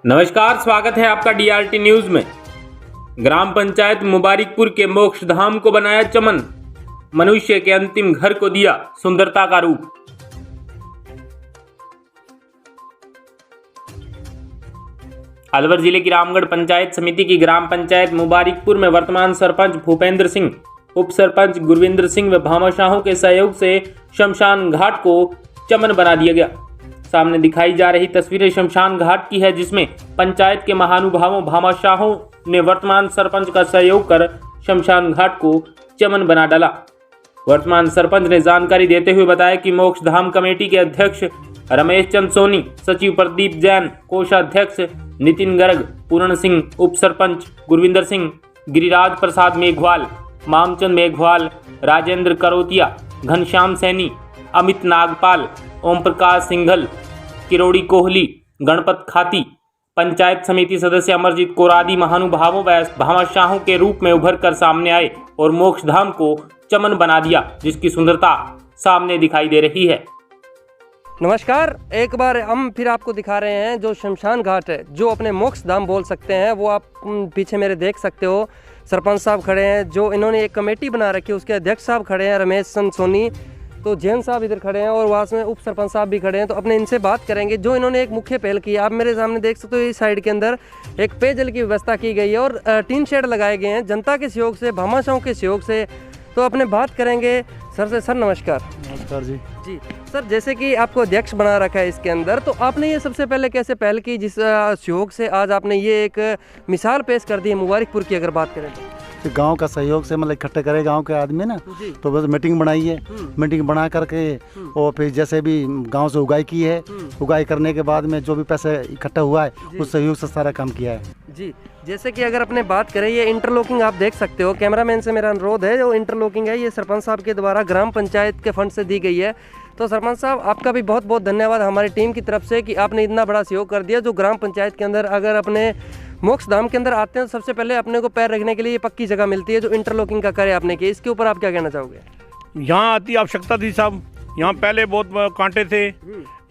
नमस्कार, स्वागत है आपका डीआरटी न्यूज में। ग्राम पंचायत मुबारिकपुर के मोक्ष धाम को बनाया चमन, मनुष्य के अंतिम घर को दिया सुंदरता का रूप। अलवर जिले की रामगढ़ पंचायत समिति की ग्राम पंचायत मुबारिकपुर में वर्तमान सरपंच भूपेंद्र सिंह, उप सरपंच गुरविंदर सिंह व भामाशाहों के सहयोग से शमशान घाट को चमन बना दिया गया। सामने दिखाई जा रही तस्वीरें शमशान घाट की है, जिसमें पंचायत के महानुभावों भामाशाहों ने वर्तमान सरपंच का सहयोग कर शमशान घाट को चमन बना डाला। वर्तमान सरपंच ने जानकारी देते हुए बताया कि मोक्ष धाम कमेटी के अध्यक्ष रमेश चंद सोनी, सचिव प्रदीप जैन, कोषाध्यक्ष नितिन गर्ग, पूर्ण सिंह, उप सरपंच गुरविंदर सिंह, गिरिराज प्रसाद मेघवाल, मामचंद मेघवाल, राजेंद्र करोतिया, घनश्याम सैनी, अमित नागपाल, ओम प्रकाश सिंघल, किरोड़ी कोहली, गणपत खाती, पंचायत समिति सदस्य अमरजीत कोरादी महानुभावों व भामाशाहों के रूप में उभर कर सामने आए और मोक्ष धाम को चमन बना दिया, जिसकी सुंदरता सामने दिखाई दे रही है। नमस्कार, एक बार हम फिर आपको दिखा रहे हैं जो शमशान घाट है, जो अपने मोक्ष धाम बोल सकते हैं। वो आप पीछे मेरे देख सकते हो, सरपंच साहब खड़े हैं, जो इन्होंने एक कमेटी बना रखी है, उसके अध्यक्ष साहब खड़े हैं रमेश चंद सोनी, तो जैन साहब इधर खड़े हैं और वहाँ में उप सरपंच साहब भी खड़े हैं। तो अपने इनसे बात करेंगे जो इन्होंने एक मुख्य पहल की है। आप मेरे सामने देख सकते हो, इस साइड के अंदर एक पेयजल की व्यवस्था की गई है और टीन शेड लगाए गए हैं जनता के सहयोग से, भामाशाहों के सहयोग से। तो अपने बात करेंगे सर से। सर नमस्कार। नमस्कार जी। जी सर, जैसे कि आपको अध्यक्ष बना रखा है इसके अंदर, तो आपने ये सबसे पहले कैसे पहल की जिस सहयोग से आज आपने ये एक मिसाल पेश कर दी है मुबारिकपुर की? अगर बात करें तो गांव का सहयोग से मतलब इकट्ठे करे गांव के आदमी ना, तो बस मीटिंग बनाई है। मीटिंग बना करके और फिर जैसे भी गांव से उगाई की है, उगाई करने के बाद में जो भी पैसे इकट्ठा हुआ है उस सहयोग से सारा काम किया है जी। जैसे कि अगर अपने बात करें, ये इंटरलॉकिंग आप देख सकते हो, कैमरामैन से मेरा अनुरोध है, जो इंटरलॉकिंग है ये सरपंच साहब के द्वारा ग्राम पंचायत के फंड से दी गई है। तो सरपंच साहब, आपका भी बहुत बहुत धन्यवाद हमारी टीम की तरफ से कि आपने इतना बड़ा सहयोग कर दिया। जो ग्राम पंचायत के अंदर अगर अपने मोक्ष धाम के अंदर आते हैं तो सबसे पहले अपने को पैर रखने के लिए पक्की जगह मिलती है, जो इंटरलॉकिंग का करे आपने की, इसके ऊपर आप क्या कहना चाहोगे? यहाँ आती आवश्यकता थी साहब। यहाँ पहले बहुत कांटे थे,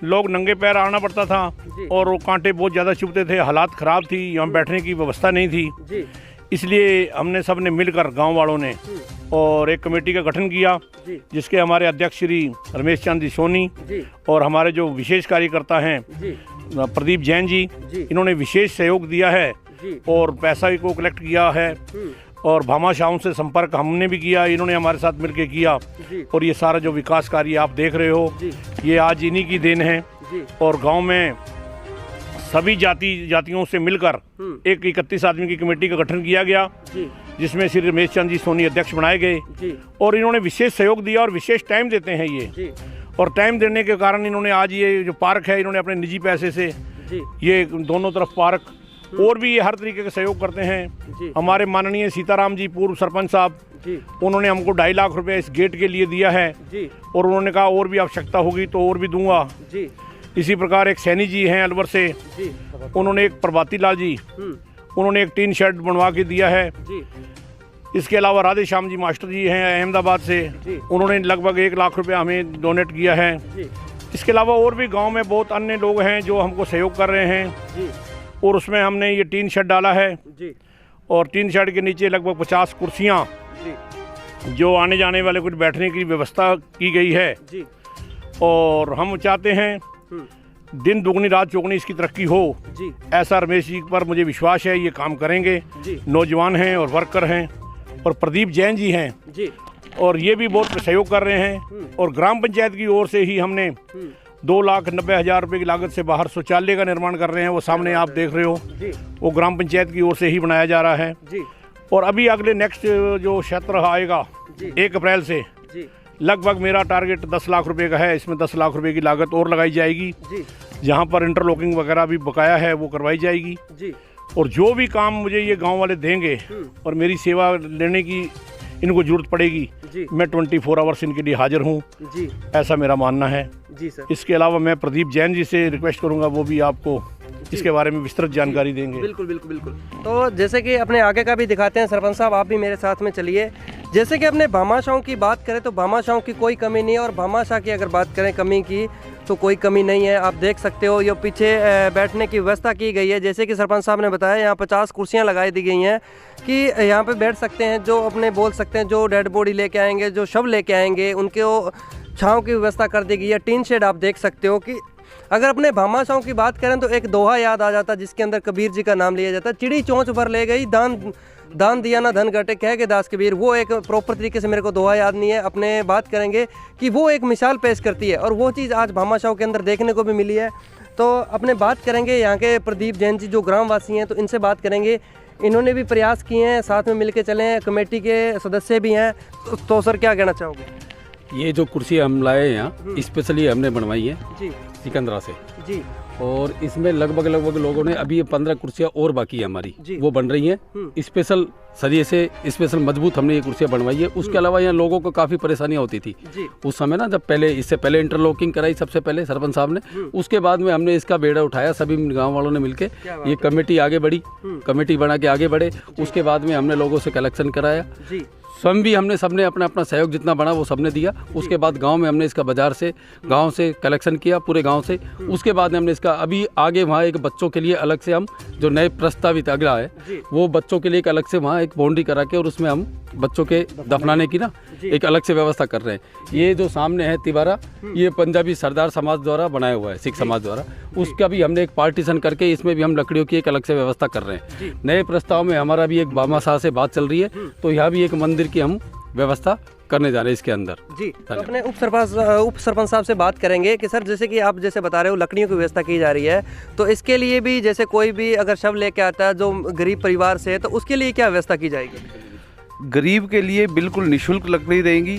लोग नंगे पैर आना पड़ता था और वो कांटे बहुत ज़्यादा चुभते थे, हालात ख़राब थी, यहाँ बैठने की व्यवस्था नहीं थी। इसलिए हमने सब ने मिलकर गांव वालों ने और एक कमेटी का गठन किया, जिसके हमारे अध्यक्ष श्री रमेश चंद सोनी और हमारे जो विशेष कार्यकर्ता हैं प्रदीप जैन जी, इन्होंने विशेष सहयोग दिया है और पैसा को कलेक्ट किया है और भामाशाहों से संपर्क हमने भी किया, इन्होंने हमारे साथ मिलकर किया। और ये सारा जो विकास कार्य आप देख रहे हो, ये आज इन्हीं की देन है। और गांव में सभी जातियों से मिलकर एक 31 आदमी की कमेटी का गठन किया गया, जिसमें श्री रमेश चंद जी सोनी अध्यक्ष बनाए गए और इन्होंने विशेष सहयोग दिया और विशेष टाइम देते हैं ये। और टाइम देने के कारण इन्होंने आज ये जो पार्क है, इन्होंने अपने निजी पैसे से ये दोनों तरफ पार्क और भी ये हर तरीके का सहयोग करते हैं। हमारे माननीय सीताराम जी पूर्व सरपंच साहब, उन्होंने हमको 2.5 लाख रुपए इस गेट के लिए दिया है और उन्होंने कहा और भी आवश्यकता होगी तो और भी दूंगा। इसी प्रकार एक सैनी जी हैं अलवर से, उन्होंने एक प्रभाती लाल जी, उन्होंने एक टीन शेड बनवा के दिया है। इसके अलावा राधे श्याम जी मास्टर जी हैं अहमदाबाद से, उन्होंने लगभग 1 लाख रुपया हमें डोनेट किया है। इसके अलावा और भी गांव में बहुत अन्य लोग हैं जो हमको सहयोग कर रहे हैं और उसमें हमने ये टीन शेड डाला है और टीन शेड के नीचे लगभग 50 कुर्सियां जो आने जाने वाले कुछ बैठने की व्यवस्था की गई है। और हम चाहते हैं दिन दुगनी रात चौगनी इसकी तरक्की हो, ऐसा रमेश जी पर मुझे विश्वास है, ये काम करेंगे। नौजवान हैं और वर्कर हैं और प्रदीप जैन जी हैं और ये भी बहुत सहयोग कर रहे हैं। और ग्राम पंचायत की ओर से ही हमने 2,90,000 रुपये की लागत से बाहर शौचालय का निर्माण कर रहे हैं, वो सामने आप देख रहे हो, वो ग्राम पंचायत की ओर से ही बनाया जा रहा है। और अभी अगले नेक्स्ट जो क्षेत्र आएगा 1 अप्रैल से, लगभग मेरा टारगेट 10 लाख रुपए का है। इसमें 10 लाख रुपए की लागत और लगाई जाएगी, जहाँ पर इंटरलॉकिंग वगैरह भी बकाया है वो करवाई जाएगी। और जो भी काम मुझे ये गांव वाले देंगे और मेरी सेवा लेने की इनको जरूरत पड़ेगी, मैं 24 आवर्स इनके लिए हाजिर हूँ, ऐसा मेरा मानना है। इसके अलावा मैं प्रदीप जैन जी से रिक्वेस्ट करूँगा, वो भी आपको इसके बारे में विस्तृत जानकारी देंगे। बिल्कुल बिल्कुल बिल्कुल। तो जैसे कि अपने आगे का भी दिखाते हैं सरपंच साहब, आप भी मेरे साथ में चलिए। जैसे कि अपने भामाशाहों की बात करें तो भामाशाहों की कोई कमी नहीं है, और भामाशाह की अगर बात करें कमी की तो कोई कमी नहीं है। आप देख सकते हो ये पीछे बैठने की व्यवस्था की गई है। जैसे कि सरपंच साहब ने बताया यहाँ 50 कुर्सियाँ लगाई दी गई हैं कि यहाँ पे बैठ सकते हैं, जो अपने बोल सकते हैं जो डेड बॉडी लेके आएंगे, जो शव लेके आएंगे, उनके छाँव की व्यवस्था कर दी गई है। टीन शेड आप देख सकते हो कि अगर अपने भामाशाहों की बात करें तो एक दोहा याद आ जाता जिसके अंदर कबीर जी का नाम लिया जाता, चिड़ी चोंच भर ले गई दान दिया ना धन घटे कह के दास कबीर। वो एक प्रॉपर तरीके से मेरे को दोहा याद नहीं है, अपने बात करेंगे कि वो एक मिसाल पेश करती है, और वो चीज़ आज भामाशाहों के अंदर देखने को भी मिली है। तो अपने बात करेंगे यहाँ के प्रदीप जैन जी जो ग्रामवासी हैं, तो इनसे बात करेंगे। इन्होंने भी प्रयास किए हैं, साथ में मिलकर चले, कमेटी के सदस्य भी हैं। तो सर क्या कहना चाहोगे? ये जो कुर्सी हम लाए हैं यहाँ स्पेशली हमने बनवाई है जी सिकंदरा से जी, और इसमें लगभग लोगों ने अभी ये 15 कुर्सियाँ और बाकी है हमारी, वो बन रही हैं। स्पेशल सरिये से स्पेशल मजबूत हमने ये कुर्सियाँ बनवाई है। उसके अलावा यहाँ लोगों को काफ़ी परेशानियाँ होती थी उस समय ना, जब पहले इससे पहले इंटरलॉकिंग कराई सबसे पहले सरपंच साहब ने, उसके बाद में हमने इसका बेड़ा उठाया सभी गाँव वालों ने मिलकर। ये कमेटी आगे बढ़ी, कमेटी बना के आगे बढ़े। उसके बाद में हमने लोगों से कलेक्शन कराया, स्वयं भी हमने सबने अपना अपना सहयोग जितना बना वो सबने दिया। उसके बाद गांव में हमने इसका बाजार से गांव से कलेक्शन किया पूरे गांव से। उसके बाद में हमने इसका अभी आगे वहाँ एक बच्चों के लिए अलग से हम जो नए प्रस्तावित अगला है वो बच्चों के लिए एक अलग से वहाँ एक बाउंड्री करा के और उसमें हम बच्चों के दफनाने की ना एक अलग से व्यवस्था कर रहे हैं। ये जो सामने है तिवारा, ये पंजाबी सरदार समाज द्वारा बनाया हुआ है, सिख समाज द्वारा। उसका भी हमने एक पार्टीशन करके इसमें भी हम लकड़ियों की एक अलग से व्यवस्था कर रहे हैं। नए प्रस्ताव में हमारा भी एक भामाशाह से बात चल रही है, तो यहाँ भी एक मंदिर की हम व्यवस्था करने जा रहे हैं इसके अंदर जी। तो अपने उप सरपंच साहब से बात करेंगे कि सर जैसे कि आप जैसे बता रहे हो लकड़ियों की व्यवस्था की जा रही है, तो इसके लिए भी जैसे कोई भी अगर शव लेके आता है जो गरीब परिवार से, तो उसके लिए क्या व्यवस्था की जाएगी? गरीब के लिए बिल्कुल निशुल्क लकड़ी देंगी।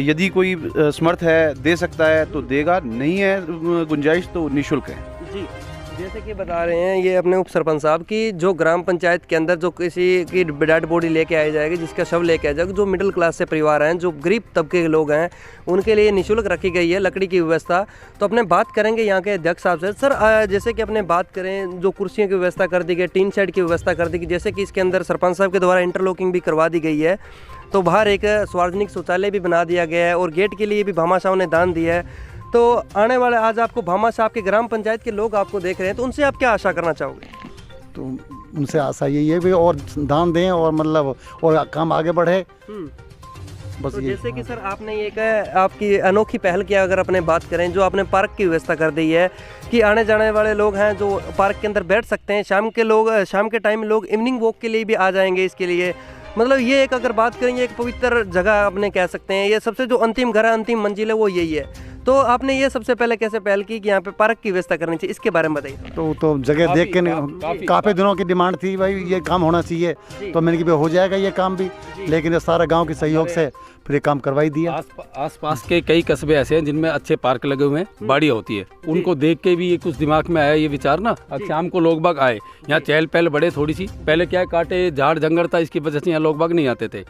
यदि कोई समर्थ है दे सकता है तो देगा, नहीं है गुंजाइश तो निशुल्क है जी। जैसे कि बता रहे हैं ये अपने उप सरपंच साहब की जो ग्राम पंचायत के अंदर जो किसी की डेड बॉडी लेके आई जाएगी, जिसका शव लेके आ जाएगा, जो मिडिल क्लास से परिवार हैं, जो गरीब तबके के लोग हैं, उनके लिए निःशुल्क रखी गई है लकड़ी की व्यवस्था। तो अपने बात करेंगे यहाँ के अध्यक्ष साहब से। सर जैसे कि अपने बात करें जो कुर्सियों की व्यवस्था कर दी गई, टीन शेड की व्यवस्था कर दी गई, जैसे कि इसके अंदर सरपंच साहब के द्वारा इंटरलॉकिंग भी करवा दी गई है, तो बाहर एक सार्वजनिक शौचालय भी बना दिया गया है और गेट के लिए भी भामाशाहों ने दान दिया है। तो आने वाले आज आपको भामाशाह के ग्राम पंचायत के लोग आपको देख रहे हैं, तो उनसे आप क्या आशा करना चाहोगे? तो उनसे आशा यही है भी और दान दें और मतलब और काम आगे बढ़े बस। तो जैसे कि सर आपने ये कहा आपकी अनोखी पहल किया, अगर अपने बात करें जो आपने पार्क की व्यवस्था कर दी है कि आने जाने वाले लोग हैं जो पार्क के अंदर बैठ सकते हैं, शाम के टाइम लोग इवनिंग वॉक के लिए भी आ जाएंगे इसके लिए। मतलब ये एक अगर बात करेंगे एक पवित्र जगह अपने कह सकते हैं, ये सबसे जो अंतिम घर है, अंतिम मंजिल है वो यही है। तो आपने ये सबसे पहले कैसे पहल की कि यहाँ पे पार्क की व्यवस्था करनी चाहिए, इसके बारे में बताइए। तो जगह देख के काफ़ी दिनों की डिमांड थी भाई ये काम होना चाहिए, तो मैंने कि हो जाएगा ये काम भी, लेकिन ये सारा गांव के सहयोग से फिर ये काम करवाई दिया। आसपास के कई कस्बे ऐसे हैं जिनमें अच्छे पार्क लगे हुए हैं, बाड़ियाँ होती है, उनको देख के भी ये कुछ दिमाग में आया ये विचार ना, अब शाम को लोग बाग आए यहाँ, चहल पहल बढ़े थोड़ी सी। पहले क्या कांटे झाड़ जंगल था, इसकी वजह से यहाँ लोग बाग नहीं आते थे।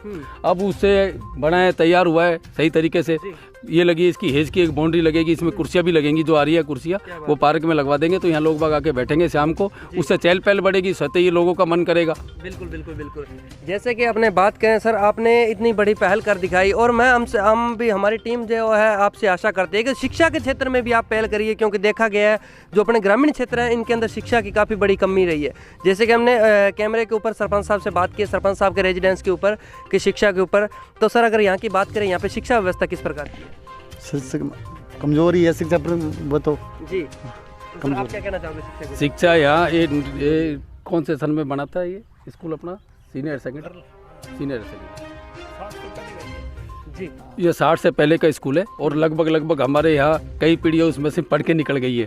अब उससे बनाया तैयार हुआ है सही तरीके से, ये लगी इसकी हेज की एक बाउंड्री लगेगी, इसमें कुर्सियाँ भी लगेंगी, जो आ रही है कुर्सियाँ वो पार्क में लगवा देंगे, तो यहाँ लोग बाग आके बैठेंगे शाम को, उससे चहल पहल बढ़ेगी, सतह ये लोगों का मन करेगा। बिल्कुल बिल्कुल बिल्कुल। जैसे कि अपने बात करें सर, आपने इतनी बड़ी पहल कर दिखाई, और मैं हम भी हमारी टीम जो है आपसे आशा करते हैं कि शिक्षा के क्षेत्र में भी आप पहल करिए, क्योंकि देखा गया है जो अपने ग्रामीण क्षेत्र हैं इनके अंदर शिक्षा की काफ़ी बड़ी कमी रही है। जैसे कि हमने कैमरे के ऊपर सरपंच साहब से बात की, सरपंच साहब के रेजिडेंस के ऊपर कि शिक्षा के ऊपर, तो सर अगर यहाँ की बात करें, यहाँ पे शिक्षा व्यवस्था किस प्रकार की है? कमजोरी है शिक्षा पर, वो तो जी। तो आप क्या कहना चाहोगे शिक्षा यहाँ ये कौन से सन में बना था ये स्कूल अपना? सीनियर सेकेंडरी जी। ये 60 से पहले का स्कूल है और लगभग हमारे यहाँ कई पीढ़ियाँ उसमें से पढ़ के निकल गई है,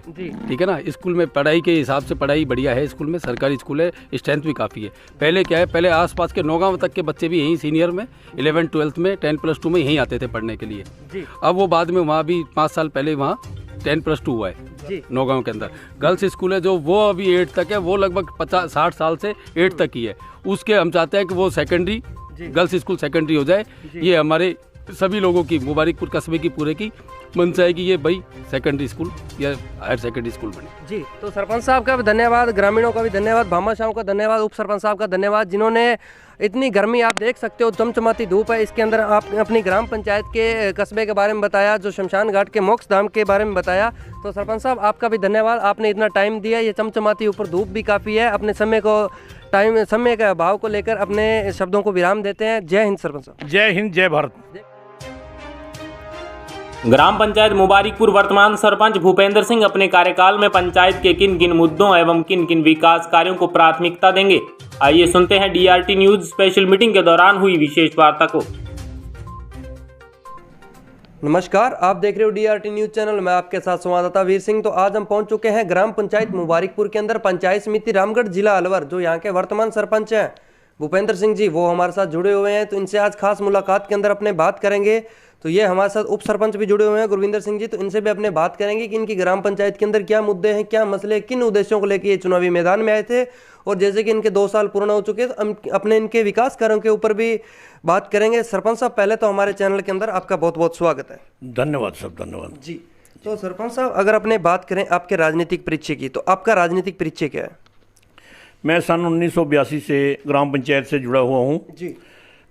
ठीक है ना। स्कूल में पढ़ाई के हिसाब से पढ़ाई बढ़िया है, स्कूल में सरकारी स्कूल है, स्ट्रेंथ भी काफ़ी है। पहले क्या है, पहले आसपास के 9 गाँव तक के बच्चे भी यहीं सीनियर में 11th 12th में 10+2 में यहीं आते थे पढ़ने के लिए। अब वो बाद में वहाँ भी 5 साल पहले वहाँ 10+2 हुआ है 9 गाँव के अंदर। गर्ल्स स्कूल है जो वो अभी 8 तक है, वो लगभग 50-60 साल से 8 तक ही है। उसके हम चाहते हैं कि वो सेकेंडरी गर्ल्स स्कूल सेकेंडरी हो जाए। ये हमारे सभी लोगों की मुबारकपुर कस्बे की पूरे की मंशा है कि ये भाई सेकेंडरी स्कूल या हायर सेकेंडरी स्कूल बने। जी, तो सरपंच साहब का भी धन्यवाद, ग्रामीणों का भी धन्यवाद, भामाशाहों का धन्यवाद, उप सरपंच साहब का धन्यवाद, जिन्होंने इतनी गर्मी आप देख सकते हो, चमचमाती धूप है, इसके अंदर आप अपनी ग्राम पंचायत के कस्बे के बारे में बताया, जो शमशान घाट के मोक्ष धाम के बारे में बताया। तो सरपंच साहब आपका भी धन्यवाद, आपने इतना टाइम दिया। ये चमचमाती ऊपर धूप भी काफ़ी है, अपने समय के अभाव को लेकर अपने शब्दों को विराम देते हैं। जय हिंद सरपंच साहब। जय हिंद, जय भारत। ग्राम पंचायत मुबारिकपुर वर्तमान सरपंच भूपेंद्र सिंह अपने कार्यकाल में पंचायत के किन किन मुद्दों एवं किन किन विकास कार्यों को प्राथमिकता देंगे, आइए सुनते हैं डीआरटी न्यूज स्पेशल मीटिंग के दौरान हुई विशेष वार्ता को। नमस्कार, आप देख रहे हो डीआरटी न्यूज चैनल, मैं आपके साथ संवाददाता वीर सिंह। तो आज हम पहुंच चुके हैं ग्राम पंचायत मुबारिकपुर के अंदर, पंचायत समिति रामगढ़, जिला अलवर। जो यहाँ के वर्तमान सरपंच हैं भूपेंद्र सिंह जी, वो हमारे साथ जुड़े हुए हैं। तो इनसे आज खास मुलाकात के अंदर अपने बात करेंगे। तो ये हमारे साथ उप सरपंच भी जुड़े हुए हैं गुरविंदर सिंह जी, तो इनसे भी अपने बात करेंगे कि इनकी ग्राम पंचायत के अंदर क्या मुद्दे हैं, क्या मसले, किन उद्देश्यों को लेकर ये चुनावी मैदान में आए थे। और जैसे कि इनके 2 साल पूर्ण हो चुके हैं, तो अपने इनके विकास कार्यों के ऊपर भी बात करेंगे। सरपंच साहब, पहले तो हमारे चैनल के अंदर आपका बहुत बहुत स्वागत है। धन्यवाद सब, धन्यवाद जी। तो सरपंच साहब, अगर अपने बात करें आपके राजनीतिक परिचय की, तो आपका राजनीतिक परिचय क्या है? मैं सन 1982 से ग्राम पंचायत से जुड़ा हुआ हूँ जी।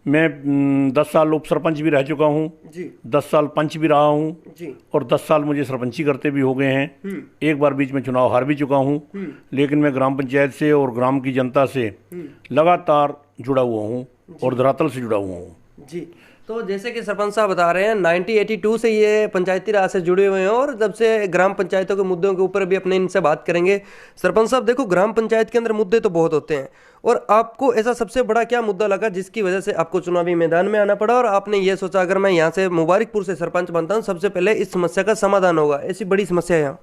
मैं 10 साल उप सरपंच भी रह चुका हूँ जी। 10 साल पंच भी रहा हूँ जी। और 10 साल मुझे सरपंची करते भी हो गए हैं। एक बार बीच में चुनाव हार भी चुका हूँ, लेकिन मैं ग्राम पंचायत से और ग्राम की जनता से लगातार जुड़ा हुआ हूँ और धरातल से जुड़ा हुआ हूँ। जी। तो जैसे कि सरपंच साहब बता रहे हैं, 1982 से ये पंचायती राज से जुड़े हुए हैं और जब से ग्राम पंचायतों के मुद्दों के ऊपर भी अपने इनसे बात करेंगे। सरपंच साहब, देखो, ग्राम पंचायत के अंदर मुद्दे तो बहुत होते हैं, और आपको ऐसा सबसे बड़ा क्या मुद्दा लगा जिसकी वजह से आपको चुनावी मैदान में आना पड़ा और आपने ये सोचा अगर मैं यहाँ से मुबारिकपुर से सरपंच बनता हूँ, सबसे पहले इस समस्या का समाधान होगा? ऐसी बड़ी समस्या है यहाँ?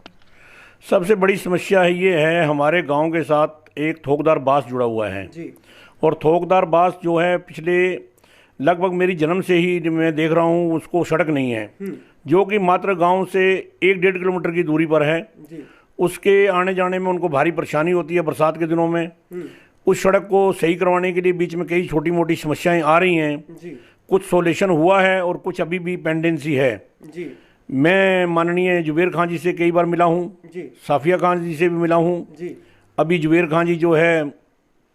सबसे बड़ी समस्या ये है, हमारे गाँव के साथ एक थोकदार बास जुड़ा हुआ है जी। और थोकदार बास जो है पिछले लगभग मेरी जन्म से ही मैं देख रहा हूँ, उसको सड़क नहीं है, जो कि मात्र गांव से 1-1.5 किलोमीटर की दूरी पर है। जी। उसके आने जाने में उनको भारी परेशानी होती है बरसात के दिनों में। उस सड़क को सही करवाने के लिए बीच में कई छोटी मोटी समस्याएं आ रही हैं। जी। कुछ सोल्यूशन हुआ है और कुछ अभी भी पेंडेंसी है। जी। मैं माननीय जुबेर खान जी से कई बार मिला हूँ, जी। साफिया खान जी से भी मिला हूँ। जी। अभी जुबेर खान जी जो है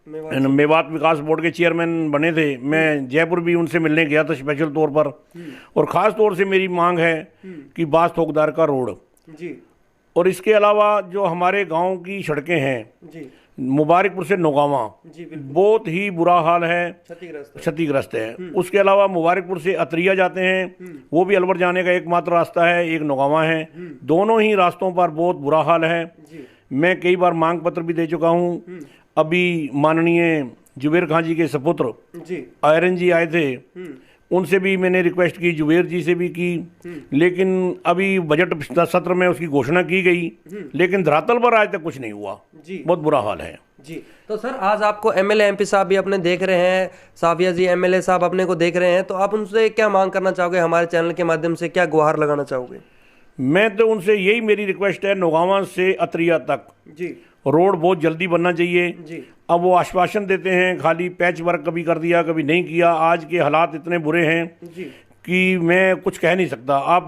मेवात विकास बोर्ड के चेयरमैन बने थे, मैं जयपुर भी उनसे मिलने गया था स्पेशल तौर पर। और ख़ास तौर से मेरी मांग है कि बास थोकदार का रोड। जी। और इसके अलावा जो हमारे गांव की सड़कें हैं, जी। मुबारिकपुर से नौगावा, बहुत ही बुरा हाल है, क्षतिग्रस्त है। उसके अलावा मुबारिकपुर से अतरिया जाते हैं, वो भी अलवर जाने का एकमात्र रास्ता है, एक नौगावा है। दोनों ही रास्तों पर बहुत बुरा हाल है। मैं कई बार मांग पत्र भी दे चुका हूँ। अभी माननीय जुबेर खान जी के सपुत्र आयरन जी आए थे, उनसे भी मैंने रिक्वेस्ट की, जुबेर जी से भी की, लेकिन अभी बजट सत्र में उसकी घोषणा की गई, लेकिन धरातल पर आज तक कुछ नहीं हुआ। बहुत बुरा हाल है। जी। तो सर, आज आपको एमएलए एमपी साहब भी अपने देख रहे हैं, साफिया जी एमएलए साहब अपने को देख रहे हैं, तो आप उनसे क्या मांग करना चाहोगे? हमारे चैनल के माध्यम से क्या गुहार लगाना चाहोगे? मैं तो उनसे यही मेरी रिक्वेस्ट है, नौगावा से अतरिया तक जी रोड बहुत जल्दी बनना चाहिए। जी। अब वो आश्वासन देते हैं, खाली पैच वर्क कभी कर दिया कभी नहीं किया। आज के हालात इतने बुरे हैं कि मैं कुछ कह नहीं सकता। आप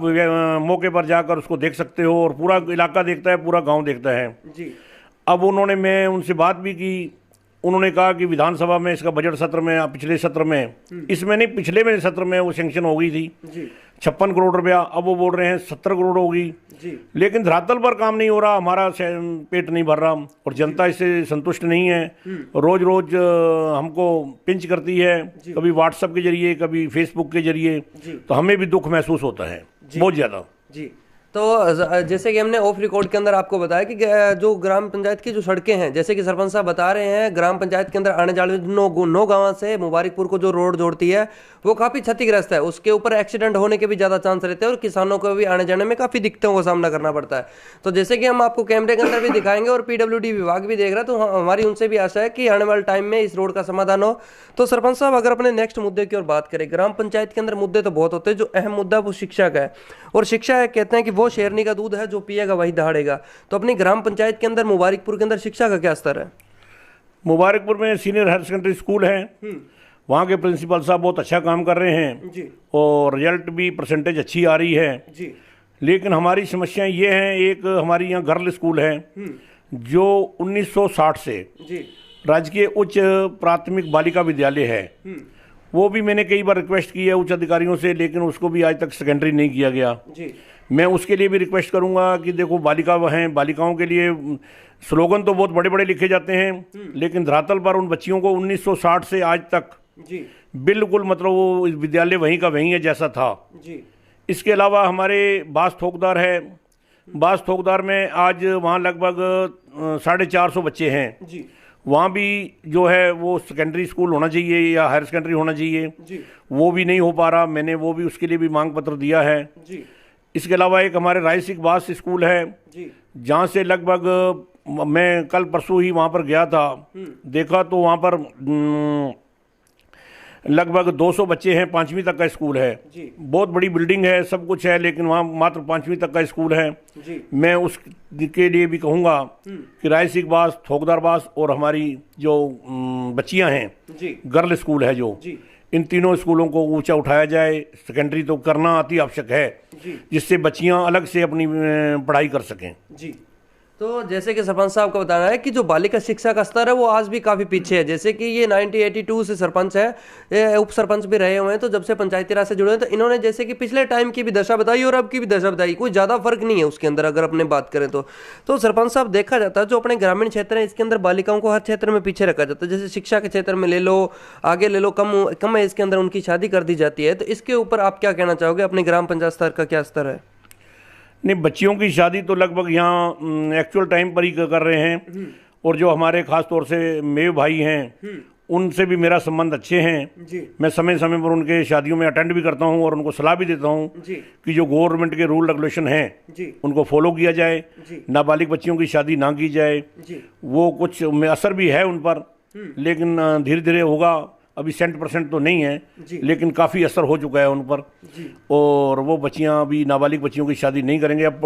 मौके पर जाकर उसको देख सकते हो, और पूरा इलाका देखता है, पूरा गांव देखता है। जी। अब मैं उनसे बात भी की, उन्होंने कहा कि विधानसभा में इसका बजट सत्र में, पिछले सत्र में, इसमें नहीं पिछले में सत्र में वो सैंक्शन हो गई थी 56 करोड़ रुपया। अब वो बोल रहे हैं 70 करोड़ होगी, लेकिन धरातल पर काम नहीं हो रहा, हमारा पेट नहीं भर रहा और जनता इससे संतुष्ट नहीं है। रोज रोज हमको पिंच करती है, कभी व्हाट्सएप के जरिए, कभी फेसबुक के जरिए, तो हमें भी दुख महसूस होता है बहुत ज़्यादा। जी। तो जैसे कि हमने ऑफ रिकॉर्ड के अंदर आपको बताया कि जो ग्राम पंचायत की जो सड़कें हैं, जैसे कि सरपंच साहब बता रहे हैं, ग्राम पंचायत के अंदर आने जाने नौगावा से मुबारिकपुर को जो रोड जोड़ती है वो काफ़ी क्षतिग्रस्त है। उसके ऊपर एक्सीडेंट होने के भी ज़्यादा चांस रहते हैं और किसानों को भी आने जाने में काफ़ी दिक्कतों का सामना करना पड़ता है। तो जैसे कि हम आपको कैमरे के अंदर भी दिखाएंगे और PWD विभाग भी देख रहा है, तो हमारी उनसे भी आशा है कि आने वाले टाइम में इस रोड का समाधान हो। तो सरपंच साहब, अगर अपने नेक्स्ट मुद्दे की ओर बात करें, ग्राम पंचायत के अंदर मुद्दे तो बहुत होते हैं, जो अहम मुद्दा वो शिक्षा का है। और शिक्षा कहते हैं कि वो शेरनी का दूध है, जो पिएगा वही दहाड़ेगा। तो अपनी ग्राम पंचायत के अंदर मुबारिकपुर के अंदर शिक्षा का क्या स्तर है? मुबारिकपुर में सीनियर हायर सेकेंडरी स्कूल है, वहाँ के प्रिंसिपल साहब बहुत अच्छा काम कर रहे हैं और रिजल्ट भी परसेंटेज अच्छी आ रही है। लेकिन हमारी समस्याएं ये हैं, एक हमारी यहाँ गर्ल स्कूल है जो 1960 से राजकीय उच्च प्राथमिक बालिका विद्यालय है। वो भी मैंने कई बार रिक्वेस्ट की है उच्च अधिकारियों से, लेकिन उसको भी आज तक सेकेंडरी नहीं किया गया। मैं उसके लिए भी रिक्वेस्ट करूंगा कि देखो बालिका हैं, बालिकाओं के लिए स्लोगन तो बहुत बड़े बड़े लिखे जाते हैं, लेकिन धरातल पर उन बच्चियों को 1960 से आज तक बिल्कुल मतलब वो विद्यालय वहीं का वहीं है जैसा था। इसके अलावा हमारे बास थोकदार है, बास थोकदार में आज वहाँ लगभग 450 बच्चे हैं। वहाँ भी जो है वो सेकेंडरी स्कूल होना चाहिए या हायर सेकेंडरी होना चाहिए, वो भी नहीं हो पा रहा। मैंने वो भी उसके लिए भी मांग पत्र दिया है। इसके अलावा एक हमारे रायसिक बास स्कूल है जहाँ से लगभग मैं कल परसों ही वहाँ पर गया था, देखा तो वहाँ पर लगभग 200 बच्चे हैं, 5वीं तक का स्कूल है। बहुत बड़ी बिल्डिंग है, सब कुछ है, लेकिन वहाँ मात्र 5वीं तक का स्कूल है। मैं उसके लिए भी कहूँगा कि रायसिक बास, थोकदार बास और हमारी जो बच्चियाँ हैं गर्ल स्कूल है जो, इन तीनों स्कूलों को ऊंचा उठाया जाए। सेकेंडरी तो करना अति आवश्यक है जिससे बच्चियाँ अलग से अपनी पढ़ाई कर सकें। तो जैसे कि सरपंच साहब का बताना है कि जो बालिका शिक्षा का स्तर है वो आज भी काफ़ी पीछे है। जैसे कि ये 1982 से सरपंच है, ये उप सरपंच भी रहे हुए हैं, तो जब से पंचायती राज से जुड़े हैं तो इन्होंने जैसे कि पिछले टाइम की भी दशा बताई और अब की भी दशा बताई, कोई ज़्यादा फर्क नहीं है उसके अंदर अगर अपने बात करें तो सरपंच साहब देखा जाता है जो अपने ग्रामीण क्षेत्र है इसके अंदर बालिकाओं को हर क्षेत्र में पीछे रखा जाता है। जैसे शिक्षा के क्षेत्र में ले लो, आगे ले लो, कम एज के अंदर उनकी शादी कर दी जाती है। तो इसके ऊपर आप क्या कहना चाहोगे? अपने ग्राम पंचायत स्तर का क्या स्तर है? नहीं, बच्चियों की शादी तो लगभग यहाँ एक्चुअल टाइम पर ही कर रहे हैं, और जो हमारे खास तौर से मेव भाई हैं उनसे भी मेरा संबंध अच्छे हैं। मैं समय समय पर उनके शादियों में अटेंड भी करता हूँ और उनको सलाह भी देता हूँ कि जो गवर्नमेंट के रूल रेगुलेशन हैं उनको फॉलो किया जाए, नाबालिग बच्चियों की शादी ना की जाए। वो कुछ असर भी है उन पर, लेकिन धीरे धीरे होगा। अभी 100% तो नहीं है, लेकिन काफ़ी असर हो चुका है उन पर, और वो बच्चियां अभी नाबालिग बच्चियों की शादी नहीं करेंगे। अब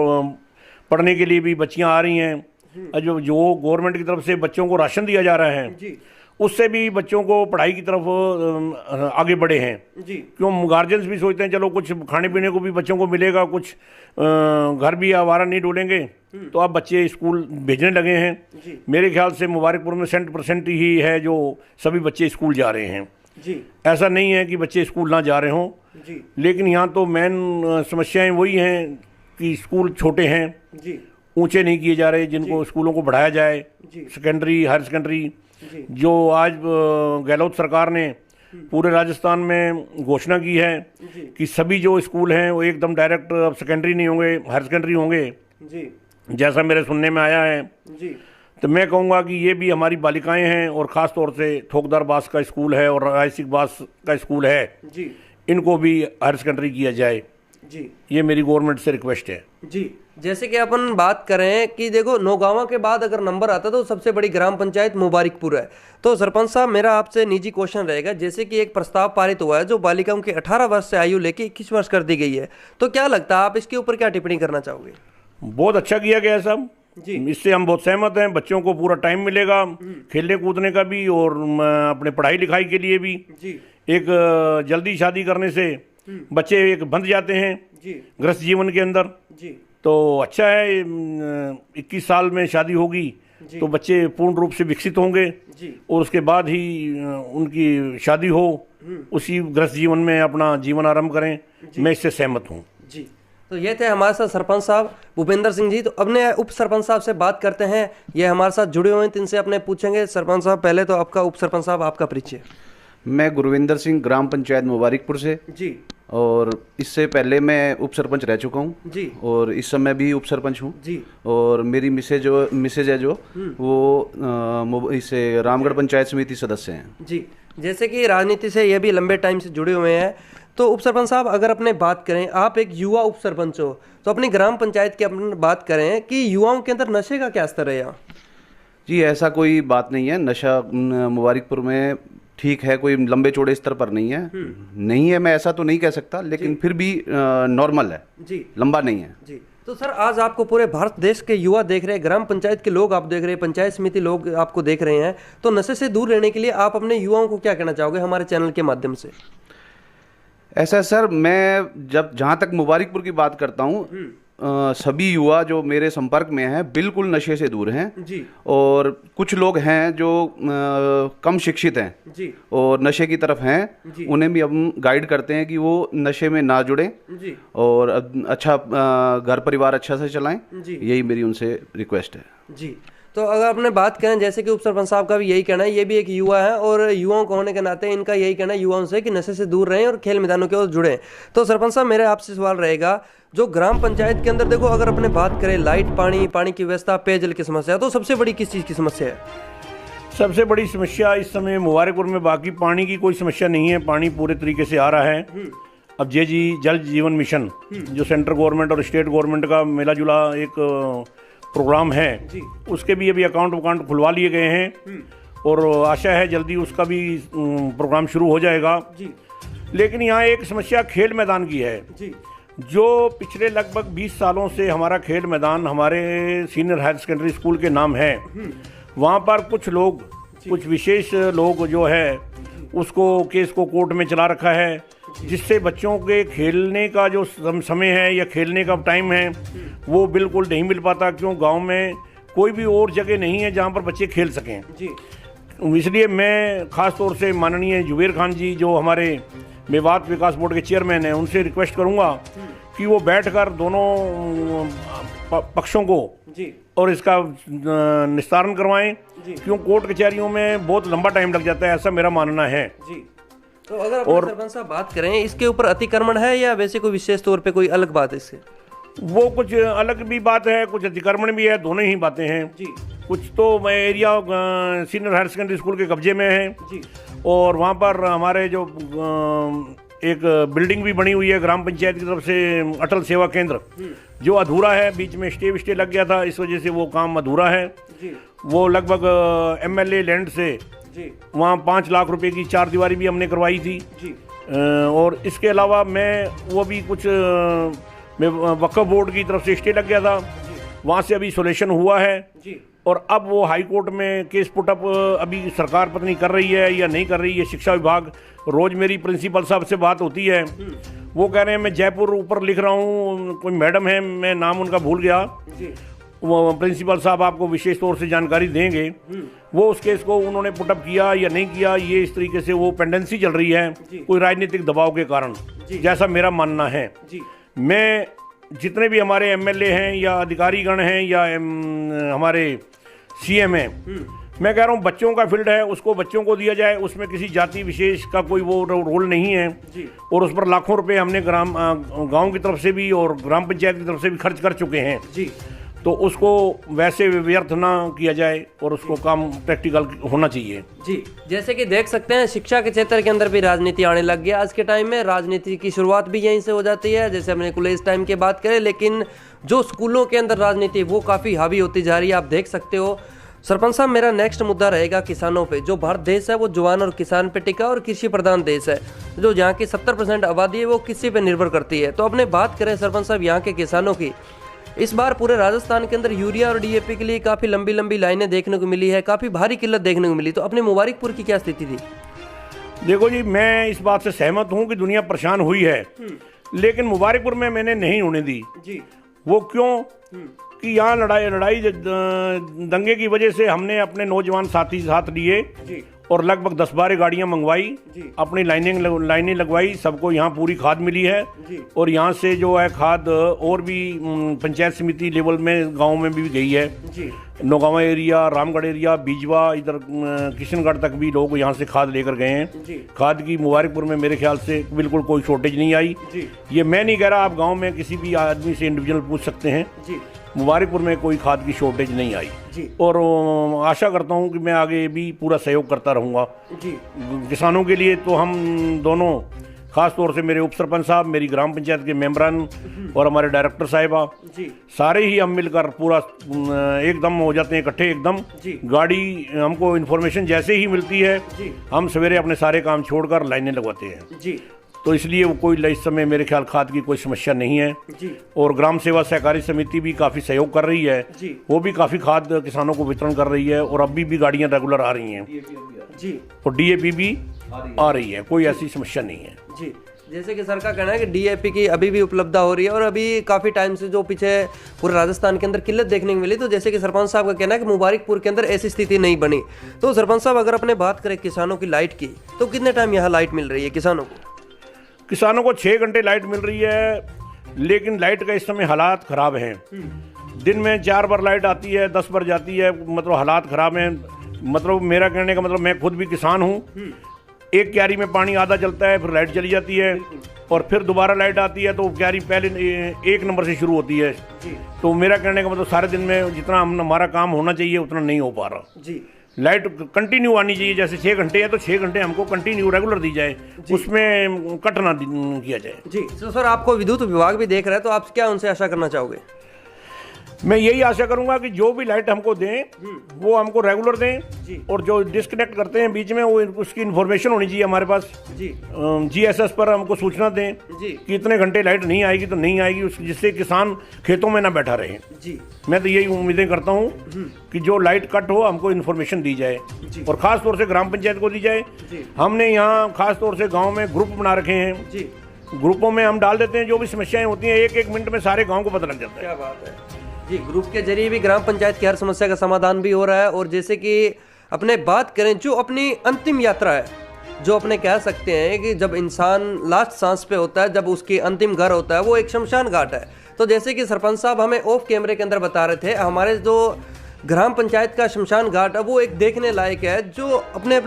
पढ़ने के लिए भी बच्चियां आ रही हैं। जो गवर्नमेंट की तरफ से बच्चों को राशन दिया जा रहा है उससे भी बच्चों को पढ़ाई की तरफ आगे बढ़े हैं। क्यों गार्जियंस भी सोचते हैं चलो कुछ खाने पीने को भी बच्चों को मिलेगा, कुछ घर भी आवारा नहीं डोलेंगे, तो अब बच्चे स्कूल भेजने लगे हैं। मेरे ख्याल से मुबारकपुर में 100% ही है जो सभी बच्चे स्कूल जा रहे हैं। ऐसा नहीं है कि बच्चे स्कूल ना जा रहे हों, लेकिन यहाँ तो मेन समस्याएं वही हैं कि स्कूल छोटे हैं, ऊंचे नहीं किए जा रहे, जिनको स्कूलों को बढ़ाया जाए। सेकेंडरी, हायर सेकेंडरी, जो आज गहलोत सरकार ने पूरे राजस्थान में घोषणा की है कि सभी जो स्कूल हैं वो एकदम डायरेक्ट अब सेकेंडरी नहीं होंगे, हायर सेकेंडरी होंगे, जैसा मेरे सुनने में आया है। तो मैं कहूँगा कि ये भी हमारी बालिकाएं हैं, और ख़ास तौर से थोकदार बास का स्कूल है और रायसिक बास का स्कूल है, इनको भी हायर सेकेंडरी किया जाए। ये मेरी गवर्नमेंट से रिक्वेस्ट है। जैसे कि अपन बात करें कि देखो नौगांवा के बाद अगर नंबर आता तो सबसे बड़ी ग्राम पंचायत मुबारकपुर है। तो सरपंच साहब मेरा आपसे निजी क्वेश्चन रहेगा, जैसे कि एक प्रस्ताव पारित हुआ है जो बालिकाओं की 18 वर्ष से आयु लेके 21 वर्ष कर दी गई है, तो क्या लगता है आप इसके ऊपर क्या टिप्पणी करना चाहोगे? बहुत अच्छा किया गया सब, इससे हम बहुत सहमत हैं। बच्चों को पूरा टाइम मिलेगा खेलने कूदने का भी और अपने पढ़ाई लिखाई के लिए भी। एक जल्दी शादी करने से बच्चे एक बंध जाते हैं गृहस्थ जीवन के अंदर, तो अच्छा है 21 साल में शादी होगी तो बच्चे पूर्ण रूप से विकसित होंगे और उसके बाद ही उनकी शादी हो, उसी गृहस्थ जीवन में अपना जीवन आरंभ करें। मैं इससे सहमत हूँ। तो ये थे हमारे साथ सरपंच साहब भूपेंद्र सिंह जी। तो अपने उप सरपंच साहब से बात करते हैं, ये हमारे साथ जुड़े हुए हैं, तो इनसे अपने पूछेंगे। सरपंच साहब पहले तो आपका, उप सरपंच साहब आपका परिचय। मैं गुरविंदर सिंह, ग्राम पंचायत मुबारकपुर से जी, और इससे पहले मैं उप सरपंच रह चुका हूँ जी, और इस समय भी उप सरपंच हूँ जी। और मेरी मिसेज है जो वो इसे रामगढ़ पंचायत समिति सदस्य हैं जी। जैसे कि राजनीति से ये भी लंबे टाइम से जुड़े हुए हैं, तो उप सरपंच साहब अगर अपने बात करें, आप एक युवा उप सरपंच हो, तो अपनी ग्राम पंचायत की अपन बात करें कि युवाओं के अंदर नशे का क्या स्तर है यहाँ? जी ऐसा कोई बात नहीं है, नशा मुबारकपुर में ठीक है, कोई लंबे चौड़े स्तर पर नहीं है। नहीं है मैं ऐसा तो नहीं कह सकता, लेकिन फिर भी नॉर्मल है जी, लंबा नहीं है जी। तो सर आज आपको पूरे भारत देश के युवा देख रहे हैं, ग्राम पंचायत के लोग आप देख रहे हैं, पंचायत समिति लोग आपको देख रहे हैं, तो नशे से दूर रहने के लिए आप अपने युवाओं को क्या कहना चाहोगे हमारे चैनल के माध्यम से? ऐसा सर, मैं जहाँ तक मुबारकपुर की बात करता हूँ, सभी युवा जो मेरे संपर्क में हैं बिल्कुल नशे से दूर हैं जी। और कुछ लोग हैं जो कम शिक्षित हैं जी। और नशे की तरफ हैं, उन्हें भी हम गाइड करते हैं कि वो नशे में ना जुड़ें जी। और अच्छा घर परिवार अच्छा से चलाएं। जी। यही मेरी उनसे रिक्वेस्ट है। जी। तो अगर आपने बात करें जैसे कि उप सरपंच साहब का भी यही कहना है, ये भी एक युवा है और युवाओं को होने के नाते इनका यही कहना है युवाओं से कि नशे से दूर रहें और खेल मैदानों की ओर जुड़ें। तो सरपंच साहब मेरे आपसे सवाल रहेगा, जो ग्राम पंचायत के अंदर देखो अगर अपने बात करें लाइट, पानी की व्यवस्था, पेयजल की समस्या, तो सबसे बड़ी किस चीज़ की समस्या है? सबसे बड़ी समस्या इस समय मुबारकपुर में, बाकी पानी की कोई समस्या नहीं है, पानी पूरे तरीके से आ रहा है। अब जल जीवन मिशन जो सेंट्रल गवर्नमेंट और स्टेट गवर्नमेंट का मिला जुला एक प्रोग्राम है, उसके भी अभी अकाउंट खुलवा लिए गए हैं और आशा है जल्दी उसका भी प्रोग्राम शुरू हो जाएगा। लेकिन यहाँ एक समस्या खेल मैदान की है। जो पिछले लगभग 20 सालों से हमारा खेल मैदान हमारे सीनियर हायर सेकेंडरी स्कूल के नाम है, वहाँ पर कुछ विशेष लोग जो है उसको केस को कोर्ट में चला रखा है, जिससे बच्चों के खेलने का जो समय है या खेलने का टाइम है वो बिल्कुल नहीं मिल पाता। क्यों, गांव में कोई भी और जगह नहीं है जहां पर बच्चे खेल सकें। इसलिए मैं ख़ास तौर से माननीय जुबेर खान जी जो हमारे मेवात विकास बोर्ड के चेयरमैन हैं, उनसे रिक्वेस्ट करूंगा कि वो बैठकर दोनों पक्षों को और इसका निस्तारण करवाएं। क्यों, कोर्ट कचहरियों में बहुत लंबा टाइम लग जाता है, ऐसा मेरा मानना है। तो अगर अपने सरपंच साहब बात करें इसके ऊपर अतिक्रमण है या वैसे कोई विशेष तौर पे कोई अलग बात है इससे? वो कुछ अलग भी बात है, कुछ अतिक्रमण भी है, दोनों ही बातें हैं। कुछ तो area senior higher secondary school के कब्जे में है और वहाँ पर हमारे जो एक बिल्डिंग भी बनी हुई है ग्राम पंचायत की तरफ से, अटल सेवा केंद्र, जो अधूरा है, बीच में स्टे लग गया था, इस वजह से वो काम अधूरा है। वो लगभग एमएलए लैंड से वहाँ 5 लाख रुपए की 4 दीवारी भी हमने करवाई थी। और इसके अलावा वो भी कुछ वक्फ बोर्ड की तरफ से स्टे लग गया था, वहाँ से अभी सोल्यूशन हुआ है और अब वो हाई कोर्ट में केस पुटअप अभी सरकार पता नहीं कर रही है या नहीं कर रही है। शिक्षा विभाग, रोज़ मेरी प्रिंसिपल साहब से बात होती है, वो कह रहे हैं मैं जयपुर ऊपर लिख रहा हूँ, कोई मैडम है, मैं नाम उनका भूल गया, वो प्रिंसिपल साहब आपको विशेष तौर से जानकारी देंगे। वो उस केस को उन्होंने पुटअप किया या नहीं किया, ये इस तरीके से वो पेंडेंसी चल रही है कोई राजनीतिक दबाव के कारण, जैसा मेरा मानना है। मैं जितने भी हमारे एमएलए हैं या अधिकारीगण हैं या हमारे सीएम हैं, मैं कह रहा हूँ बच्चों का फील्ड है, उसको बच्चों को दिया जाए, उसमें किसी जाति विशेष का कोई वो रोल नहीं है और उस पर लाखों रुपए हमने गांव की तरफ से भी और ग्राम पंचायत की तरफ से भी खर्च कर चुके हैं। तो उसको वैसे व्यर्थ ना किया जाए और उसको काम प्रैक्टिकल होना चाहिए। जैसे कि देख सकते हैं शिक्षा के क्षेत्र के अंदर भी राजनीति आने लग गया। आज के टाइम में राजनीति की शुरुआत भी यहीं से हो जाती है, जैसे हमने कॉलेज टाइम की बात करें, लेकिन जो स्कूलों के अंदर राजनीति वो काफ़ी हावी होती जा रही है, आप देख सकते हो। सरपंच साहब, मेरा नेक्स्ट मुद्दा रहेगा किसानों पे। जो भारत देश है वो जवान और किसान पे टिका और कृषि प्रधान देश है। जो यहाँ की 70% आबादी है वो कृषि पे निर्भर करती है। तो अपने बात करें सरपंच साहब यहाँ के किसानों की, इस बार पूरे राजस्थान के अंदर यूरिया और डीएपी के लिए काफ़ी लंबी लंबी लाइनें देखने को मिली है, काफ़ी भारी किल्लत देखने को मिली। तो अपने मुबारकपुर की क्या स्थिति थी? देखो जी, मैं इस बात से सहमत हूँ कि दुनिया परेशान हुई है, लेकिन मुबारकपुर में मैंने नहीं होने दी। वो क्यों कि यहाँ लड़ाई दंगे की वजह से हमने अपने नौजवान साथी साथ लिए और लगभग 10-12 गाड़ियाँ मंगवाई, अपनी लाइनें लगवाई, सबको यहाँ पूरी खाद मिली है और यहाँ से जो है खाद और भी पंचायत समिति लेवल में गांव में भी गई है। नौगांवा एरिया, रामगढ़ एरिया, बीजवा, इधर किशनगढ़ तक भी लोग यहाँ से खाद लेकर गए हैं। खाद की मुबारकपुर में मेरे ख्याल से बिल्कुल कोई शॉर्टेज नहीं आई। ये मैं नहीं कह रहा, आप गाँव में किसी भी आदमी से इंडिविजुअल पूछ सकते हैं, मुबारकपुर में कोई खाद की शॉर्टेज नहीं आई और आशा करता हूं कि मैं आगे भी पूरा सहयोग करता रहूंगा किसानों के लिए। तो हम दोनों, खास तौर से मेरे उप सरपंच साहब, मेरी ग्राम पंचायत के मेंबरान और हमारे डायरेक्टर साहिबा, सारे ही हम मिलकर पूरा एकदम हो जाते हैं इकट्ठे एकदम। गाड़ी हमको इन्फॉर्मेशन जैसे ही मिलती है हम सवेरे अपने सारे काम छोड़कर लाइनें लगवाते हैं। तो इसलिए वो कोई इस समय मेरे ख्याल खाद की कोई समस्या नहीं है और ग्राम सेवा सहकारी समिति भी काफ़ी सहयोग कर रही है, वो भी काफ़ी खाद किसानों को वितरण कर रही है और अभी भी गाड़ियाँ रेगुलर आ रही हैं और डीएपी भी आ रही है, कोई ऐसी समस्या नहीं है। जैसे कि सर का कहना है कि डीएपी की अभी भी उपलब्धता हो रही है और अभी काफ़ी टाइम से जो पीछे पूरे राजस्थान के अंदर किल्लत देखने को मिली, तो जैसे कि सरपंच साहब का कहना है कि मुबारकपुर के अंदर ऐसी स्थिति नहीं बनी। तो सरपंच साहब अगर अपने बात करें किसानों की लाइट की, तो कितने टाइम यहाँ लाइट मिल रही है किसानों को? किसानों को 6 घंटे लाइट मिल रही है, लेकिन लाइट का इस समय हालात ख़राब हैं। दिन में 4 बार लाइट आती है, 10 बार जाती है, मतलब हालात ख़राब हैं। मतलब मेरा कहने का मतलब, मैं खुद भी किसान हूँ। एक क्यारी में पानी आधा चलता है, फिर लाइट चली जाती है और फिर दोबारा लाइट आती है, तो क्यारी पहले 1 नंबर से शुरू होती है। तो मेरा कहने का मतलब सारे दिन में जितना हमारा काम होना चाहिए उतना नहीं हो पा रहा जी। लाइट कंटिन्यू आनी चाहिए, जैसे 6 घंटे है तो 6 घंटे हमको कंटिन्यू रेगुलर दी जाए, उसमें कट ना किया जाए जी। तो सर आपको विद्युत विभाग भी देख रहा है, तो आप क्या उनसे आशा करना चाहोगे? मैं यही आशा करूंगा कि जो भी लाइट हमको दें वो हमको रेगुलर दें, और जो डिस्कनेक्ट करते हैं बीच में वो उसकी इन्फॉर्मेशन होनी चाहिए हमारे पास जी। GSS पर हमको सूचना दें कि इतने घंटे लाइट नहीं आएगी तो नहीं आएगी, जिससे किसान खेतों में ना बैठा रहे जी। मैं तो यही उम्मीदें करता हूँ कि जो लाइट कट हो हमको इन्फॉर्मेशन दी जाए, और ख़ास तौर से ग्राम पंचायत को दी जाए। हमने यहाँ ख़ास तौर से गाँव में ग्रुप बना रखे हैं जी। ग्रुपों में हम डाल देते हैं जो भी समस्याएं होती हैं, 1-1 मिनट में सारे गाँव को पता लग जाता है। क्या बात है जी। ग्रुप के जरिए भी ग्राम पंचायत की हर समस्या का समाधान भी हो रहा है। और जैसे कि अपने बात करें जो अपनी अंतिम यात्रा है, जो अपने कह सकते हैं कि जब इंसान लास्ट सांस पे होता है, जब उसकी अंतिम घर होता है, वो एक शमशान घाट है। तो जैसे कि सरपंच साहब हमें ऑफ कैमरे के अंदर बता रहे थे, हमारे जो ग्राम पंचायत का शमशान घाट है वो एक देखने लायक है। जो अपने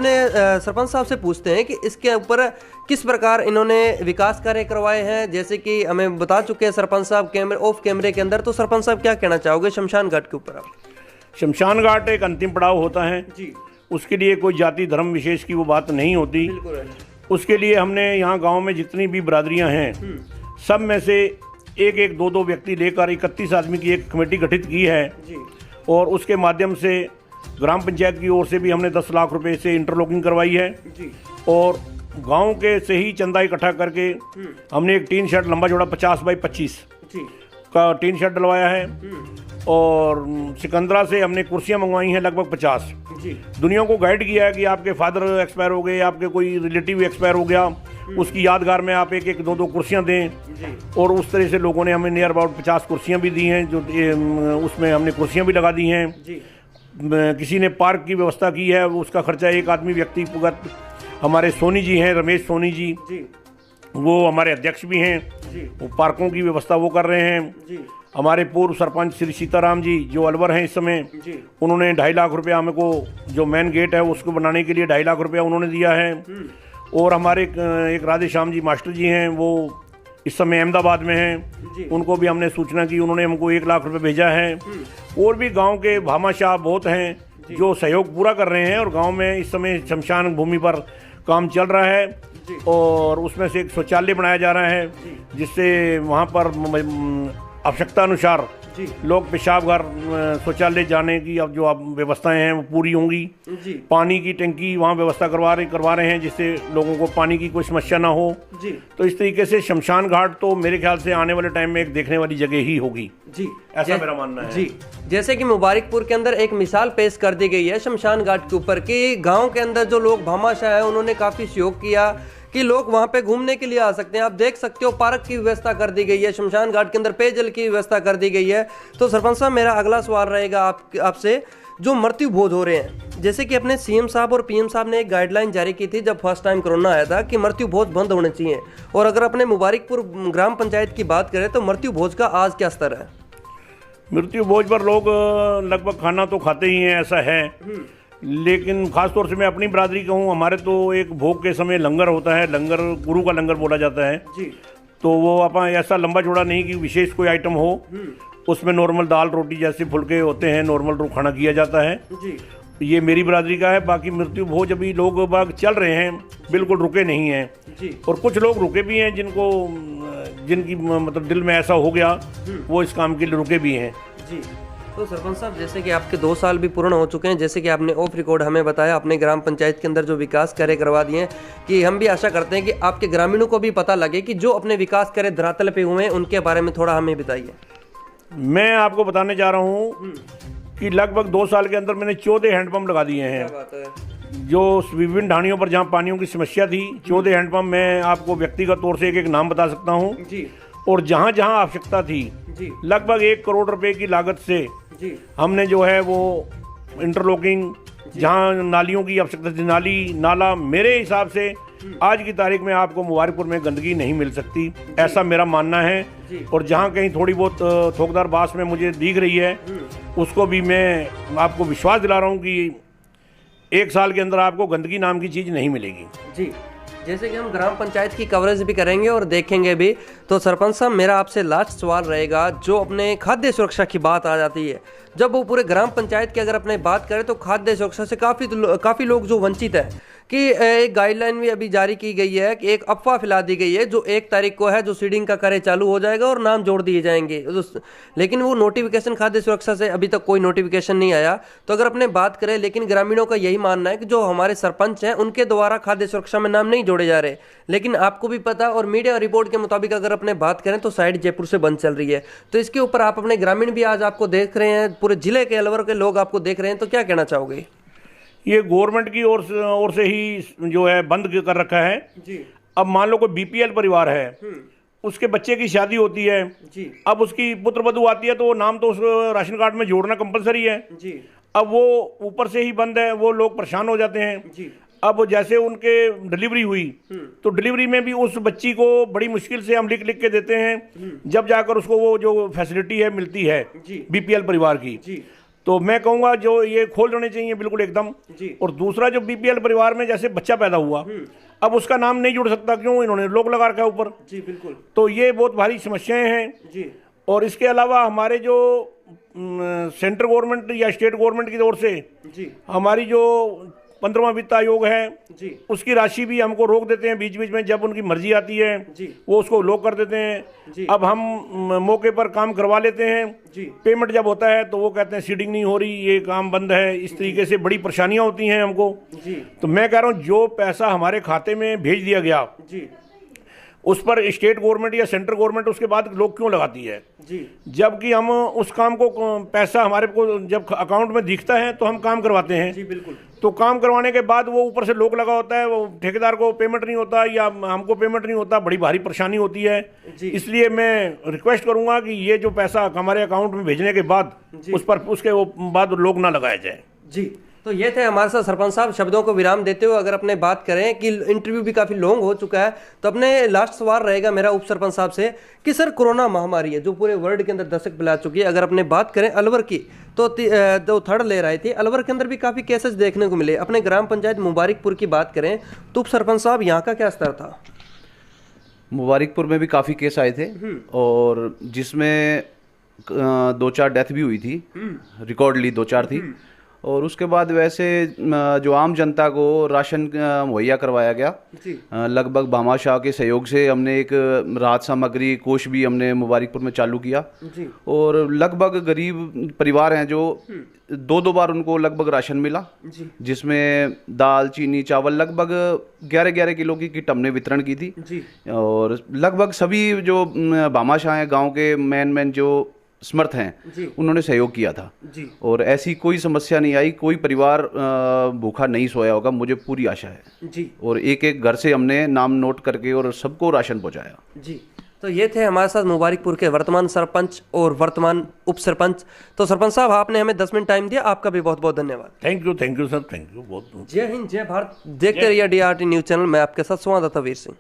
सरपंच साहब से पूछते हैं कि इसके ऊपर किस प्रकार इन्होंने विकास कार्य करवाए हैं, जैसे कि हमें बता चुके हैं सरपंच साहब ऑफ कैमरे के अंदर। तो सरपंच साहब क्या कहना चाहोगे शमशान घाट के ऊपर? शमशान घाट एक अंतिम पड़ाव होता है जी। उसके लिए कोई जाति धर्म विशेष की वो बात नहीं होती। उसके लिए हमने यहाँ गाँव में जितनी भी बिरादरियाँ हैं, सब में से 1-1, 2-2 व्यक्ति लेकर 31 आदमी की एक कमेटी गठित की है जी। और उसके माध्यम से ग्राम पंचायत की ओर से भी हमने 10 लाख रुपए से इंटरलॉकिंग करवाई है जी। और गांव के से ही चंदा इकट्ठा करके हमने एक टीन शेड लंबा चौड़ा 50 बाई 25 का टीन शेड डलवाया है। और सिकंदरा से हमने कुर्सियां मंगवाई हैं लगभग 50 जी। दुनिया को गाइड किया है कि आपके फादर एक्सपायर हो गए, आपके कोई रिलेटिव एक्सपायर हो गया, उसकी यादगार में आप 1-1, 2-2 कुर्सियां दें जी। और उस तरह से लोगों ने हमें नियर अबाउट 50 कुर्सियां भी दी हैं, जो उसमें हमने कुर्सियां भी लगा दी हैं जी। किसी ने पार्क की व्यवस्था की है, उसका खर्चा एक आदमी व्यक्तिगत हमारे सोनी जी हैं, रमेश सोनी जी, वो हमारे अध्यक्ष भी हैं, वो पार्कों की व्यवस्था वो कर रहे हैं जी। हमारे पूर्व सरपंच श्री सीताराम जी जो अलवर हैं इस समय, उन्होंने 2.5 लाख रुपया हमको, जो मेन गेट है उसको बनाने के लिए 2.5 लाख रुपया उन्होंने दिया है। और हमारे एक राधे श्याम जी मास्टर जी हैं, वो इस समय अहमदाबाद में हैं, उनको भी हमने सूचना की, उन्होंने हमको 1 लाख रुपये भेजा है। और भी गांव के भामाशाह बहुत हैं जो सहयोग पूरा कर रहे हैं, और गांव में इस समय शमशान भूमि पर काम चल रहा है और उसमें से एक शौचालय बनाया जा रहा है, जिससे वहाँ पर आवश्यकता अनुसार लोग पेशाब घर शौचालय जाने की अब जो अब व्यवस्थाएं हैं वो पूरी होंगी। पानी की टंकी वहाँ व्यवस्था करवा रहे हैं, जिससे लोगों को पानी की कोई समस्या ना हो जी। तो इस तरीके से शमशान घाट तो मेरे ख्याल से आने वाले टाइम में एक देखने वाली जगह ही होगी जी, ऐसा मेरा मानना है जी। जैसे कि मुबारकपुर के अंदर एक मिसाल पेश कर दी गई है शमशान घाट के ऊपर कि गाँव के अंदर जो लोग भामाशाह है उन्होंने काफ़ी सहयोग किया कि लोग वहां पे घूमने के लिए आ सकते हैं। आप देख सकते हो पार्क की व्यवस्था कर दी गई है, शमशान घाट के अंदर पेयजल की व्यवस्था कर दी गई है। तो सरपंच साहब मेरा अगला सवाल रहेगा आपसे, जो मृत्यु भोज हो रहे हैं, जैसे कि अपने CM साहब और PM साहब ने एक गाइडलाइन जारी की थी जब फर्स्ट टाइम कोरोना आया था कि मृत्यु भोज बंद होने चाहिए। और अगर अपने मुबारकपुर ग्राम पंचायत की बात करें तो मृत्यु भोज का आज क्या स्तर है? मृत्यु भोज पर लोग लगभग खाना तो खाते ही हैं, ऐसा है, लेकिन खास तौर से मैं अपनी बिरादरी का हूँ, हमारे तो एक भोग के समय लंगर होता है, लंगर गुरु का लंगर बोला जाता है जी। तो वो अपन ऐसा लंबा चौड़ा नहीं कि विशेष कोई आइटम हो, उसमें नॉर्मल दाल रोटी जैसे फुलके होते हैं, नॉर्मल खाना किया जाता है जी। ये मेरी बिरादरी का है। बाकी मृत्यु भोज अभी लोग बाग चल रहे हैं, बिल्कुल रुके नहीं हैं जी। और कुछ लोग रुके भी हैं जिनकी मतलब दिल में ऐसा हो गया, वो इस काम के लिए रुके भी हैं जी। तो सरपंच साहब जैसे कि आपके 2 साल भी पूर्ण हो चुके हैं, जैसे कि आपने ऑफ रिकॉर्ड हमें बताया अपने ग्राम पंचायत के अंदर जो विकास कार्य करवा दिए हैं, कि हम भी आशा करते हैं कि आपके ग्रामीणों को भी पता लगे कि जो अपने विकास कार्य धरातल पे हुए हैं उनके बारे में थोड़ा हमें बताइए। मैं आपको बताने जा रहा हूँ कि लगभग 2 साल के अंदर मैंने 14 हैंडपम्प लगा दिए हैं। जो विभिन्न ढाणियों पर जहाँ पानियों की समस्या थी 14 हैंडपम्प मैं आपको व्यक्तिगत तौर से एक एक नाम बता सकता हूँ जी। और जहाँ जहाँ आवश्यकता थी जी। लगभग 1 करोड़ रुपए की लागत से जी। हमने जो है वो इंटरलॉकिंग, जहाँ नालियों की आवश्यकता थी, नाली नाला, मेरे हिसाब से आज की तारीख में आपको मुबारकपुर में गंदगी नहीं मिल सकती, ऐसा मेरा मानना है। और जहाँ कहीं थोड़ी बहुत थोकदार बास में मुझे दिख रही है उसको भी मैं आपको विश्वास दिला रहा हूँ कि 1 साल के अंदर आपको गंदगी नाम की चीज़ नहीं मिलेगी जी। जैसे कि हम ग्राम पंचायत की कवरेज भी करेंगे और देखेंगे भी, तो सरपंच साहब मेरा आपसे लास्ट सवाल रहेगा, जो अपने खाद्य सुरक्षा की बात आ जाती है, जब वो पूरे ग्राम पंचायत की अगर अपने बात करें तो खाद्य सुरक्षा से काफ़ी लोग जो वंचित है, कि एक गाइडलाइन भी अभी जारी की गई है कि एक अफवाह फैला दी गई है जो 1 तारीख को है, जो सीडिंग का कार्य चालू हो जाएगा और नाम जोड़ दिए जाएंगे, लेकिन वो नोटिफिकेशन खाद्य सुरक्षा से अभी तक कोई नोटिफिकेशन नहीं आया। तो अगर अपने बात करें, लेकिन ग्रामीणों का यही मानना है कि जो हमारे सरपंच हैं उनके द्वारा खाद्य सुरक्षा में नाम नहीं जोड़े जा रहे, लेकिन आपको भी पता और मीडिया रिपोर्ट के मुताबिक अगर अपने बात करें तो साइड जयपुर से बंद चल रही है। तो इसके ऊपर आप अपने ग्रामीण भी आज आपको देख रहे हैं, पूरे जिले के अलवर के लोग आपको देख रहे हैं, तो क्या कहना चाहोगे? ये गवर्नमेंट की ओर से ही जो है बंद कर रखा है जी। अब मान लो कोई बीपीएल परिवार है, उसके बच्चे की शादी होती है जी। अब उसकी पुत्र वधू आती है तो नाम तो उस राशन कार्ड में जोड़ना कंपलसरी है जी। अब वो ऊपर से ही बंद है, वो लोग परेशान हो जाते हैं जी। अब जैसे उनके डिलीवरी हुई तो डिलीवरी में भी उस बच्ची को बड़ी मुश्किल से हम लिख के देते हैं, जब जाकर उसको वो जो फैसिलिटी है मिलती है बीपीएल परिवार की जी। तो मैं कहूँगा जो ये खोल देने चाहिए बिल्कुल एकदम जी। और दूसरा, जो बीपीएल परिवार में जैसे बच्चा पैदा हुआ अब उसका नाम नहीं जुड़ सकता, क्यों? इन्होंने लोग लगा रखा है ऊपर जी। बिल्कुल। तो ये बहुत भारी समस्याएं हैं जी। और इसके अलावा हमारे जो सेंट्रल गवर्नमेंट या स्टेट गवर्नमेंट की ओर से जी हमारी जो 15वां वित्त आयोग है जी, उसकी राशि भी हमको रोक देते हैं बीच बीच में, जब उनकी मर्जी आती है जी। वो उसको लॉक कर देते हैं जी। अब हम मौके पर काम करवा लेते हैं जी। पेमेंट जब होता है तो वो कहते हैं सीडिंग नहीं हो रही, ये काम बंद है। इस तरीके से बड़ी परेशानियां होती हैं हमको जी। तो मैं कह रहा हूँ जो पैसा हमारे खाते में भेज दिया गया जी, उस पर स्टेट गवर्नमेंट या सेंट्रल गवर्नमेंट उसके बाद लोग क्यों लगाती है जी? जबकि हम उस काम को पैसा हमारे को जब अकाउंट में दिखता है तो हम काम करवाते हैं जी। बिल्कुल। तो काम करवाने के बाद वो ऊपर से लोग लगा होता है, वो ठेकेदार को पेमेंट नहीं होता या हमको पेमेंट नहीं होता, बड़ी भारी परेशानी होती है जी। इसलिए मैं रिक्वेस्ट करूंगा कि ये जो पैसा हमारे अकाउंट में भेजने के बाद उस पर उसके बाद लोग ना लगाया जाए जी। तो ये थे हमारे साथ सरपंच साहब। शब्दों को विराम देते हुए अगर अपने बात करें कि इंटरव्यू भी काफ़ी लॉन्ग हो चुका है, तो अपने लास्ट सवाल रहेगा मेरा उप सरपंच साहब से कि सर कोरोना महामारी है जो पूरे वर्ल्ड के अंदर दस्तक फैला चुकी है, अगर अपने बात करें अलवर की तो 3rd ले रही थी, अलवर के अंदर भी काफ़ी केसेस देखने को मिले। अपने ग्राम पंचायत मुबारकपुर की बात करें तो उप सरपंच साहब यहाँ का क्या स्तर था? मुबारकपुर में भी काफ़ी केस आए थे और जिसमें 2-4 डेथ भी हुई थी, रिकॉर्डली 2-4 थी। और उसके बाद वैसे जो आम जनता को राशन मुहैया करवाया गया, लगभग भामाशाह के सहयोग से हमने एक राहत सामग्री कोष भी हमने मुबारकपुर में चालू किया जी। और लगभग गरीब परिवार हैं जो 2-2 बार उनको लगभग राशन मिला जी। जिसमें दाल, चीनी, चावल लगभग 11-11 किलो की किट हमने वितरण की थी जी। और लगभग सभी जो भामाशाह हैं गाँव के मेन जो समर्थ हैं उन्होंने सहयोग किया था जी। और ऐसी कोई समस्या नहीं आई, कोई परिवार भूखा नहीं सोया होगा, मुझे पूरी आशा है जी। और एक घर से हमने नाम नोट करके और सबको राशन पहुंचाया जी। तो ये थे हमारे साथ मुबारकपुर के वर्तमान सरपंच और वर्तमान उप सरपंच। तो सरपंच साहब आपने हमें 10 मिनट टाइम दिया, आपका भी बहुत बहुत धन्यवाद। Thank you sir, thank you बहुत। जय हिंद, जय भारत। देखते रहिए DRT न्यूज चैनल। मैं आपके साथ संवाददाता वीर सिंह।